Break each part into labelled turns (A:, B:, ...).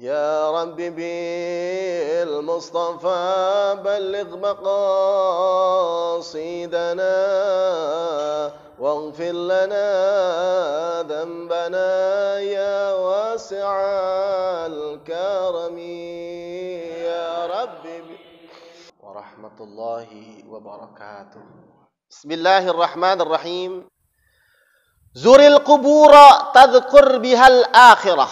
A: يا رب بالمصطفى بلغ مقاصدنا واغفر لنا ذنبنا يا واسع الكرم يا رب ورحمة الله وبركاته. بسم الله الرحمن الرحيم. زر القبور تذكر بها الآخرة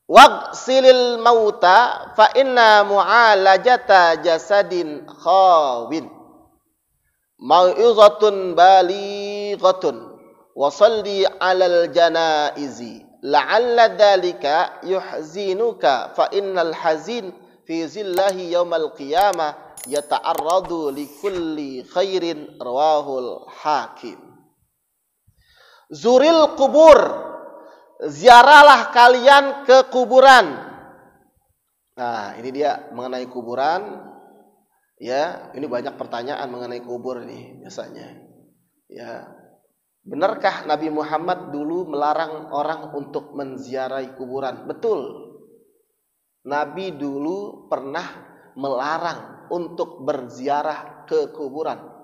A: waqsilil mauta fa inna mu'alajata jasadin khawin mau'izatun balighatun wa salli 'alal janaizi la'alla dhalika yuhzinuka fa innal hazin fi zillahi yaumal qiyamah yata'arradu likulli khairin rawahul hakim. Zuril kubur, ziarahlah kalian ke kuburan. Nah, ini dia mengenai kuburan. Ya, ini banyak pertanyaan mengenai kubur nih biasanya. Ya, benarkah Nabi Muhammad dulu melarang orang untuk menziarahi kuburan? Betul. Nabi dulu pernah melarang untuk berziarah ke kuburan.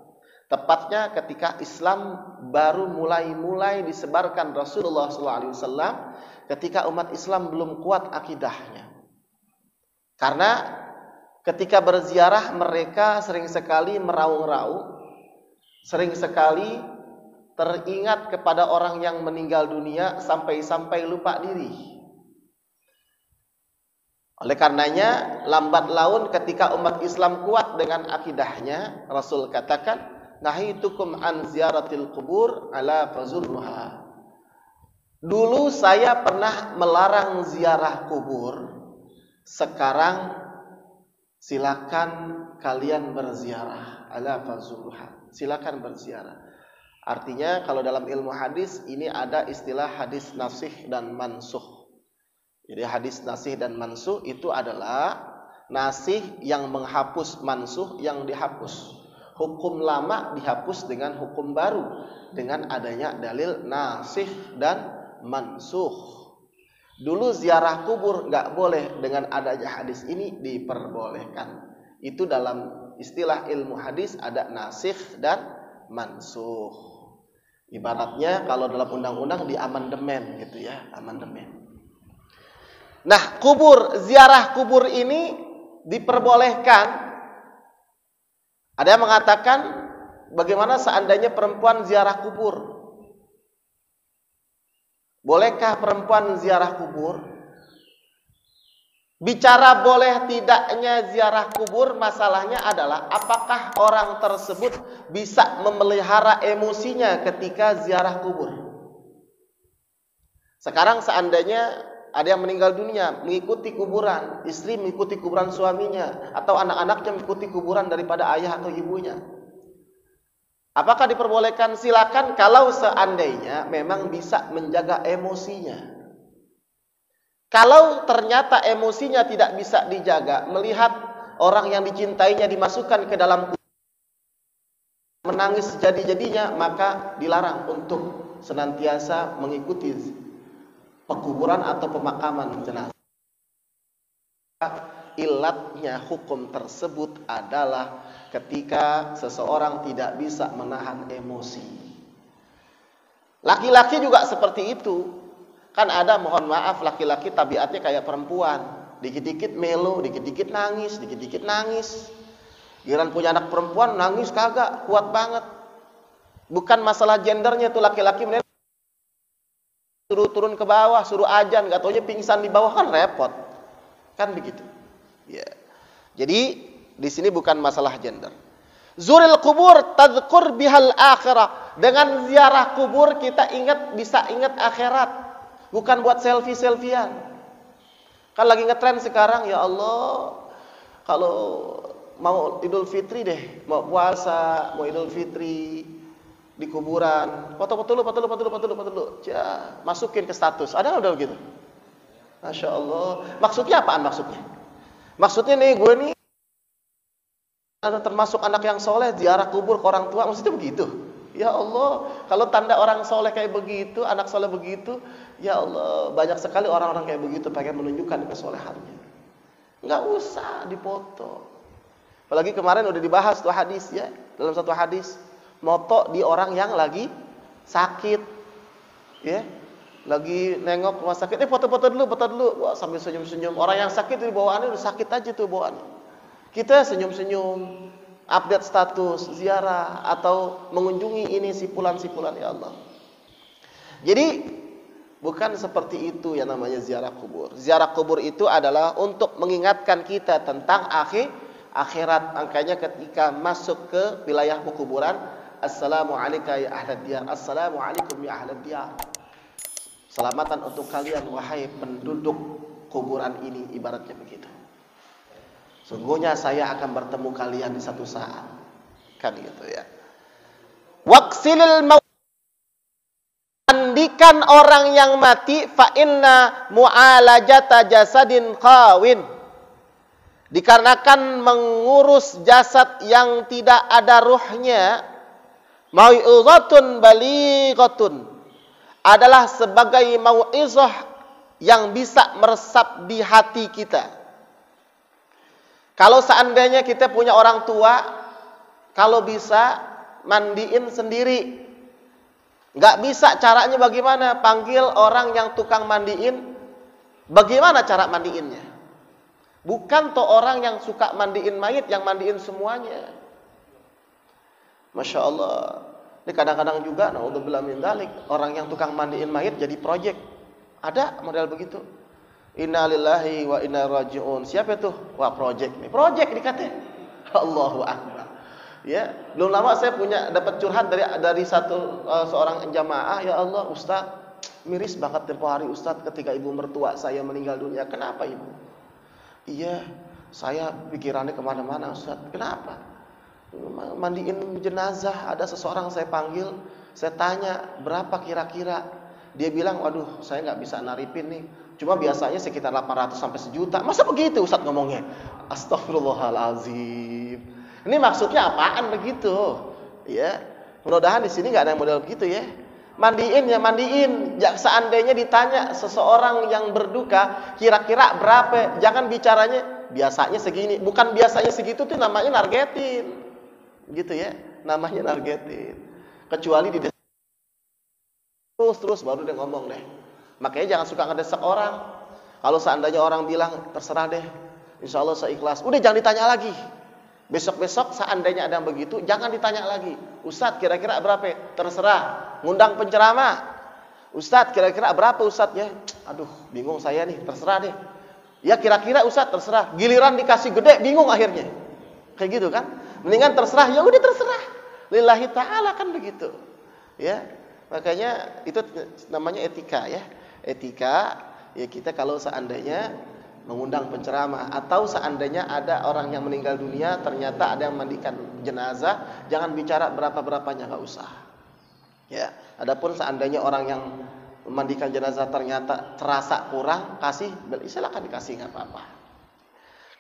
A: Tepatnya ketika Islam baru mulai disebarkan Rasulullah SAW, ketika umat Islam belum kuat akidahnya. Karena ketika berziarah mereka sering sekali meraung-raung, sering sekali teringat kepada orang yang meninggal dunia sampai-sampai lupa diri. Oleh karenanya, lambat laun ketika umat Islam kuat dengan akidahnya, Rasul katakan, nahitukum an ziyaratil kubur ala fazurruha. Dulu saya pernah melarang ziarah kubur, sekarang silakan kalian berziarah ala fazurruha. Silakan berziarah. Artinya kalau dalam ilmu hadis ini ada istilah hadis nasih dan mansuh. Jadi hadis nasih dan mansuh itu adalah nasih yang menghapus, mansuh yang dihapus. Hukum lama dihapus dengan hukum baru dengan adanya dalil nasih dan mansuh. Dulu ziarah kubur nggak boleh, dengan adanya hadis ini diperbolehkan. Itu dalam istilah ilmu hadis ada nasih dan mansuh. Ibaratnya kalau dalam undang-undang di amandemen gitu ya, amandemen. Nah, ziarah kubur ini diperbolehkan. Ada yang mengatakan, bagaimana seandainya perempuan ziarah kubur? Bolehkah perempuan ziarah kubur? Bicara boleh tidaknya ziarah kubur, masalahnya adalah apakah orang tersebut bisa memelihara emosinya ketika ziarah kubur. Sekarang seandainya ada yang meninggal dunia, mengikuti kuburan, istri mengikuti kuburan suaminya, atau anak-anaknya mengikuti kuburan daripada ayah atau ibunya. Apakah diperbolehkan? Silakan kalau seandainya memang bisa menjaga emosinya. Kalau ternyata emosinya tidak bisa dijaga, melihat orang yang dicintainya dimasukkan ke dalam kubur, menangis jadi-jadinya, maka dilarang untuk senantiasa mengikuti pekuburan atau pemakaman jenazah. Ilatnya hukum tersebut adalah ketika seseorang tidak bisa menahan emosi. Laki-laki juga seperti itu. Kan ada, mohon maaf, laki-laki tabiatnya kayak perempuan. Dikit-dikit melo, dikit-dikit nangis, dikit-dikit nangis. Giliran punya anak perempuan nangis kagak, kuat banget. Bukan masalah gendernya tuh, laki-laki suruh turun ke bawah, suruh ajan, gak taunya pingsan di bawah, kan repot. Kan begitu. Ya. Jadi di sini bukan masalah gender. Zuril kubur tadhkur bihal akhirah. Dengan ziarah kubur kita bisa ingat akhirat. Bukan buat selfie-selfian. Kan lagi ngetren sekarang, ya Allah, kalau mau Idul Fitri deh, mau puasa, mau Idul Fitri, di kuburan, foto-foto lu, ya, masukin ke status. Ada udah gitu. Masya Allah. Maksudnya apaan maksudnya? Maksudnya nih, gue nih ada termasuk anak yang soleh, ziarah kubur ke orang tua, maksudnya begitu. Ya Allah, kalau tanda orang soleh kayak begitu, anak soleh begitu, Ya Allah, banyak sekali orang-orang kayak begitu pengen menunjukkan kesolehannya. Nggak usah dipoto. Apalagi kemarin udah dibahas tuh hadis ya, dalam satu hadis, moto di orang yang lagi sakit, ya, lagi nengok rumah sakit, foto-foto dulu, wah sambil senyum-senyum. Orang yang sakit itu bawaannya udah sakit aja tuh bawaannya. Kita senyum-senyum, update status, ziarah atau mengunjungi ini sipulan-sipulan ya Allah. Jadi bukan seperti itu yang namanya ziarah kubur. Ziarah kubur itu adalah untuk mengingatkan kita tentang akhirat. Makanya ketika masuk ke wilayah kuburan, assalamualaikum ya ahlad diyar, assalamualaikum ya ahlad diyar. Selamatan untuk kalian wahai penduduk kuburan ini, ibaratnya begitu. Sungguhnya saya akan bertemu kalian di satu saat. Kan gitu ya. Waqsilil maut, mandikan orang yang mati, fa inna mu'alajata jasadin qawin. Dikarenakan mengurus jasad yang tidak ada ruhnya, mau'izatun balighatun, adalah sebagai mau'izah yang bisa meresap di hati kita. Kalau seandainya kita punya orang tua, kalau bisa mandiin sendiri. Nggak bisa, caranya bagaimana? Panggil orang yang tukang mandiin. Bagaimana cara mandiinnya? Bukan toh orang yang suka mandiin mayit yang mandiin semuanya. Masya Allah. Ini kadang-kadang juga, naudzubillah min dzalik, orang yang tukang mandiin mayit jadi proyek. Ada model begitu. Inna lillahi wa inna raji'un. Siapa itu? Wah, proyek nih. Proyek dikatanya. Allahu Akbar. Ya, belum lama saya dapat curhat dari seorang jamaah, ya Allah, Ustaz, miris banget tempo hari Ustaz ketika ibu mertua saya meninggal dunia. Kenapa ibu? Iya, saya pikirannya kemana-mana Ustaz. Kenapa? Mandiin jenazah, ada seseorang saya panggil, saya tanya berapa kira-kira. Dia bilang, waduh saya nggak bisa naripin nih, cuma biasanya sekitar 800 sampai 1 juta. Masa begitu Ustaz ngomongnya? Astagfirullahalazim. Ini maksudnya apaan begitu? Ya, mudah-mudahan di sini nggak ada yang model begitu ya. Mandiin ya mandiin. Seandainya ditanya seseorang yang berduka, kira-kira berapa? Jangan bicaranya biasanya segini. Bukan biasanya segitu tuh namanya nargetin. Gitu ya. Namanya nargetin. Kecuali di terus baru dia ngomong deh. Makanya jangan suka ngedesak orang. Kalau seandainya orang bilang terserah deh, insya Allah saya ikhlas. Udah jangan ditanya lagi. Besok-besok seandainya ada yang begitu, jangan ditanya lagi. Ustadz kira-kira berapa? Terserah. Ngundang penceramah. Ustadz kira-kira berapa Ustadz ya? Aduh bingung saya nih, terserah deh. Ya kira-kira Ustadz terserah. Giliran dikasih gede bingung akhirnya. Kayak gitu kan? Mendingan terserah, ya udah terserah. Lillahi ta'ala kan begitu. Ya. Makanya itu namanya etika ya. Etika ya, kita kalau seandainya mengundang penceramah atau seandainya ada orang yang meninggal dunia, ternyata ada yang mandikan jenazah, jangan bicara berapa-berapanya, enggak usah. Ya, adapun seandainya orang yang memandikan jenazah ternyata terasa kurang, silakan dikasih, enggak apa-apa.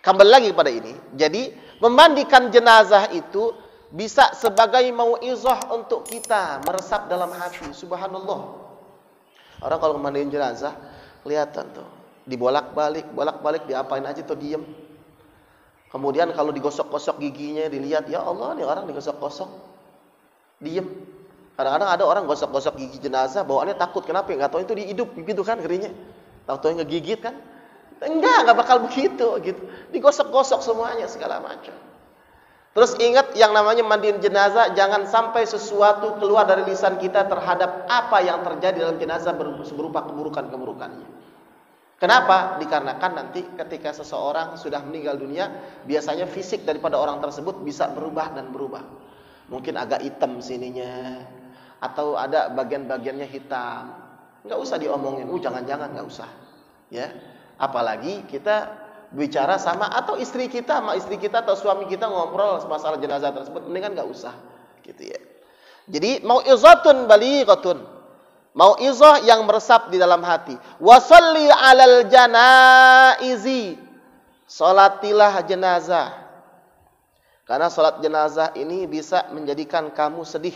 A: Kembali lagi kepada ini. Jadi, memandikan jenazah itu bisa sebagai mau'izah untuk kita meresap dalam hati. Subhanallah. Orang kalau memandikan jenazah kelihatan tuh dibolak-balik diapain aja tuh diem. Kemudian kalau digosok-gosok giginya dilihat, ya Allah nih orang digosok-gosok diem. Kadang-kadang ada orang gosok-gosok gigi jenazah bawaannya takut, kenapa? Enggak tahu itu dihidup gitu kan gerinya. Tahu-tahu ngegigit kan? Enggak bakal begitu gitu. Digosok-gosok semuanya segala macam. Terus ingat yang namanya mandiin jenazah, jangan sampai sesuatu keluar dari lisan kita terhadap apa yang terjadi dalam jenazah berupa keburukan-keburukannya. Kenapa? Dikarenakan nanti ketika seseorang sudah meninggal dunia, biasanya fisik daripada orang tersebut bisa berubah dan berubah. Mungkin agak hitam sininya, atau ada bagian-bagiannya hitam. Nggak usah diomongin, jangan-jangan nggak usah. Ya, apalagi kita bicara sama atau istri kita atau suami kita ngobrol masalah jenazah tersebut, mendingan nggak usah, gitu ya. Jadi mau'izatun balighatun. Mau'izah yang meresap di dalam hati. Wasalli 'alal janaizi. Salatilah jenazah. Karena salat jenazah ini bisa menjadikan kamu sedih.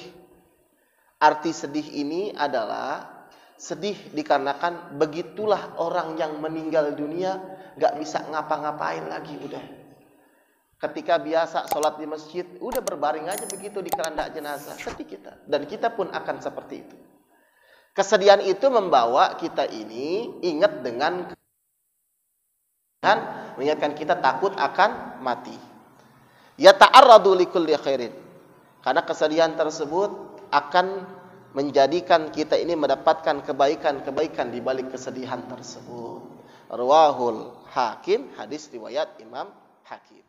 A: Arti sedih ini adalah sedih dikarenakan begitulah orang yang meninggal dunia, gak bisa ngapa-ngapain lagi udah. Ketika biasa sholat di masjid, udah berbaring aja begitu di keranda jenazah, sedih kita. Dan kita pun akan seperti itu. Kesedihan itu membawa kita ini ingat dengan mengingatkan kita takut akan mati. Ya ta'arradu likulli khairin. Karena kesedihan tersebut akan menjadikan kita ini mendapatkan kebaikan-kebaikan di balik kesedihan tersebut. Rawahul Hakim, hadis riwayat Imam Hakim.